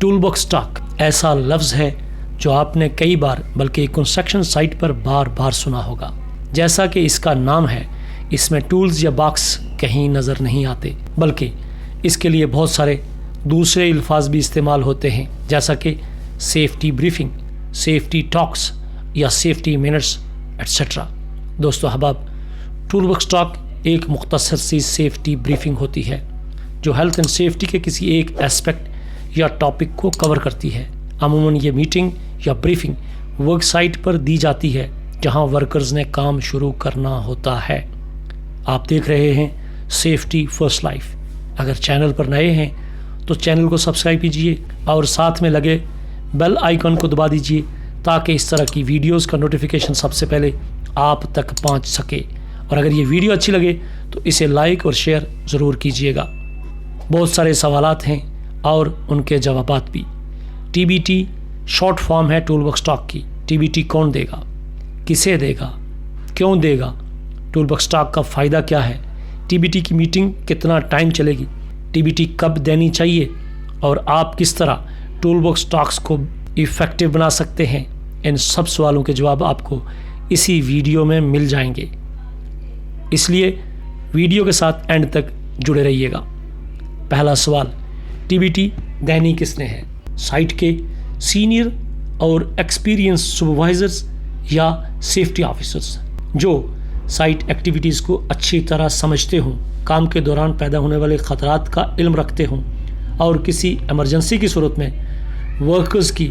Tool box talk ایسا لفظ ہے جو آپ نے کئی بار بلکہ کنسٹرکشن سائٹ پر بار بار سنا ہوگا۔ جیسا کہ اس کا نام ہے، اس میں ٹولز یا باکس کہیں نظر نہیں آتے، بلکہ اس کے لیے بہت سارے دوسرے الفاظ بھی استعمال ہوتے ہیں، جیسا کہ سیفٹی بریفنگ، سیفٹی ٹاکس یا سیفٹی منٹس ایٹسٹرا۔ دوستو احباب، ٹول باکس ٹاک ایک مختصر سی سیفٹی بریفنگ ہوتی ہے جو ہیلتھ اینڈ سیفٹی کے کسی ایک ایسپیکٹ یا ٹاپک کو کور کرتی ہے۔ عموماً یہ میٹنگ یا بریفنگ ورک سائٹ پر دی جاتی ہے جہاں ورکرز نے کام شروع کرنا ہوتا ہے۔ آپ دیکھ رہے ہیں سیفٹی فرسٹ لائف۔ اگر چینل پر نئے ہیں تو چینل کو سبسکرائب کیجئے اور ساتھ میں لگے بیل آئیکن کو دبا دیجئے تاکہ اس طرح کی ویڈیوز کا نوٹیفیکیشن سب سے پہلے آپ تک پہنچ سکے۔ اور اگر یہ ویڈیو اچھی لگے تو اسے لائک اور شیئر ضرور کیجئے گا۔ بہت سارے سوالات ہیں اور ان کے جوابات بھی۔ T B T short form ہے ٹول باکس ٹاک کی۔ ٹی بی ٹی کون دے گا، کسے دے گا، کیوں دے گا، ٹول باکس ٹاک کا فائدہ کیا ہے، ٹی بی ٹی کی میٹنگ کتنا ٹائم چلے گی، ٹی بی ٹی کب دینی چاہیے، اور آپ کس طرح ٹول باکس ٹاکس کو ایفیکٹو بنا سکتے ہیں، ان سب سوالوں کے جواب آپ کو اسی ویڈیو میں مل جائیں گے۔ اس لیے ویڈیو کے ساتھ اینڈ تک جڑے رہیے گا۔ پہلا سوال، ٹی بی ٹی دینی کس نے ہے؟ سائٹ کے سینئر اور ایکسپیرینس سپروائزرز یا سیفٹی آفیسرز جو سائٹ ایکٹیویٹیز کو اچھی طرح سمجھتے ہوں، کام کے دوران پیدا ہونے والے خطرات کا علم رکھتے ہوں اور کسی ایمرجنسی کی صورت میں ورکرز کی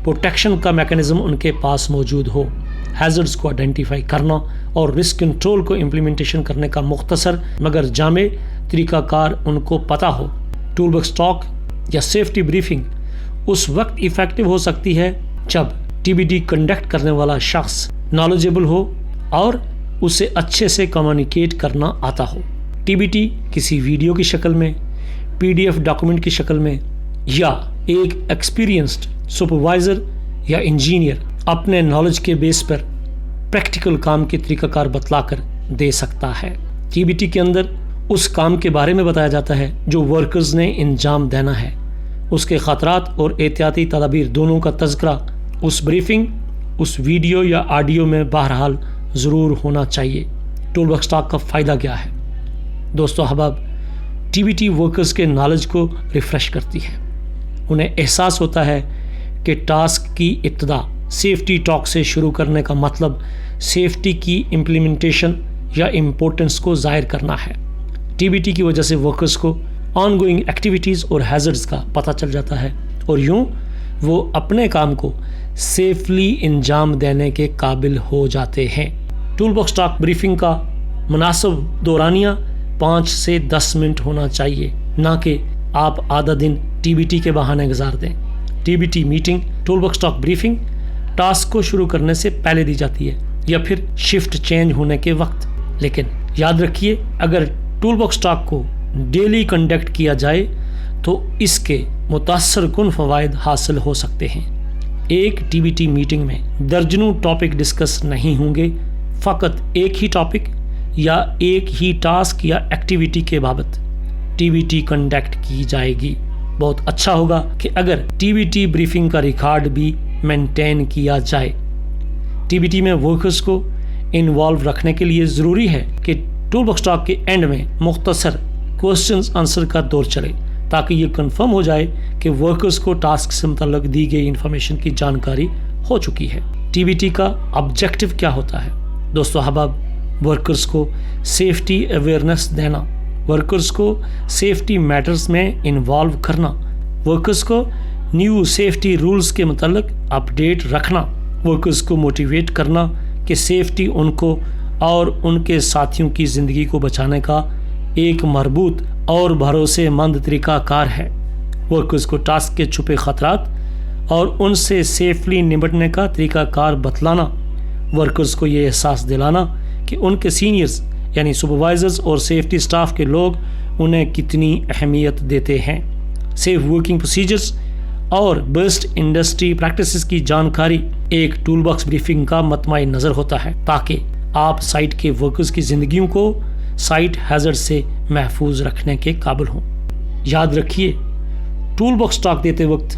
پروٹیکشن کا میکانزم ان کے پاس موجود ہو۔ ہیزرڈز کو آئیڈینٹیفائی کرنا اور رسک کنٹرول کو امپلیمنٹیشن کرنے کا مختصر مگر جامع طریقہ کار ان کو پتہ ہو۔ ٹول باکس ٹاک یا سیفٹی بریفنگ اس وقت ایفیکٹو ہو سکتی ہے جب ٹی بی ٹی کنڈکٹ کرنے والا شخص نالجبل ہو اور اسے اچھے سے کمیونیکیٹ کرنا آتا ہو۔ ٹی بی ٹی کسی ویڈیو کی شکل میں، پی ڈی ایف ڈاکومنٹ کی شکل میں یا ایک ایکسپیرینسڈ سپروائزر یا انجینئر اپنے نالج کے بیس پر پریکٹیکل کام کے طریقہ کار بتلا کر دے سکتا ہے۔ ٹی بی ٹی کے اندر اس کام کے بارے میں بتایا جاتا ہے جو ورکرز نے انجام دینا ہے۔ اس کے خطرات اور احتیاطی تدابیر دونوں کا تذکرہ اس بریفنگ، اس ویڈیو یا آڈیو میں بہرحال ضرور ہونا چاہیے۔ ٹول باکس ٹاک کا فائدہ کیا ہے؟ دوستو احباب، ٹی بی ٹی ورکرز کے نالج کو ریفریش کرتی ہے۔ انہیں احساس ہوتا ہے کہ ٹاسک کی ابتدا سیفٹی ٹاک سے شروع کرنے کا مطلب سیفٹی کی امپلیمنٹیشن یا امپورٹنس کو ظاہر کرنا ہے۔ ٹی بی ٹی کی وجہ سے ورکرز کو آن گوئنگ ایکٹیویٹیز اور ہیزرڈز کا پتہ چل جاتا ہے اور یوں وہ اپنے کام کو سیفلی انجام دینے کے قابل ہو جاتے ہیں۔ ٹول باکس ٹاک بریفنگ کا مناسب دورانیہ 5 سے 10 منٹ ہونا چاہیے، نہ کہ آپ آدھا دن ٹی بی ٹی کے بہانے گزار دیں۔ T B T meeting, tool box talk briefing task کو شروع کرنے سے پہلے دی جاتی ہے یا پھر شفٹ چینج ہونے کے وقت۔ لیکن یاد رکھیے، اگر ٹول باکس ٹاک کو ڈیلی کنڈکٹ کیا جائے تو اس کے متاثر کن فوائد حاصل ہو سکتے ہیں۔ ایک ٹی بی ٹی میٹنگ میں درجنوں ٹاپک ڈسکس نہیں ہوں گے، فقط ایک ہی ٹاپک یا ایک ہی ٹاسک یا ایکٹیویٹی کے بابت ٹی بی ٹی کنڈکٹ کی جائے گی۔ بہت اچھا ہوگا کہ اگر ٹی بی ٹی بریفنگ کا ریکارڈ بھی مینٹین کیا جائے۔ ٹی بی ٹی میں ورکرز کو انوالو رکھنے کے لیے ضروری ہے کہ ٹول باکس ٹاک کے اینڈ میں مختصر کوسچنز آنسر کا دور چلے تاکہ یہ کنفرم ہو جائے کہ ورکرز کو ٹاسک سے متعلق دی گئی انفارمیشن کی جانکاری ہو چکی ہے۔ ٹی بی ٹی کا آبجیکٹو کیا ہوتا ہے؟ دوستو احباب، ورکرز کو سیفٹی اویئرنیس دینا، ورکرز کو سیفٹی میٹرز میں انوالو کرنا، ورکرز کو نیو سیفٹی رولز کے متعلق اپڈیٹ رکھنا، ورکرز کو موٹیویٹ کرنا کہ سیفٹی ان کو اور ان کے ساتھیوں کی زندگی کو بچانے کا ایک مربوط اور بھروسے مند طریقہ کار ہے، ورکرز کو ٹاسک کے چھپے خطرات اور ان سے سیفلی نمٹنے کا طریقہ کار بتلانا، ورکرز کو یہ احساس دلانا کہ ان کے سینئرز یعنی سپروائزرز اور سیفٹی سٹاف کے لوگ انہیں کتنی اہمیت دیتے ہیں، سیف ورکنگ پروسیجرز اور بیسٹ انڈسٹری پریکٹسز کی جانکاری ایک ٹول باکس بریفنگ کا مطمع نظر ہوتا ہے تاکہ آپ سائٹ کے ورکرز کی زندگیوں کو سائٹ ہیزرڈ سے محفوظ رکھنے کے قابل ہوں۔ یاد رکھیے، ٹول باکس ٹاک دیتے وقت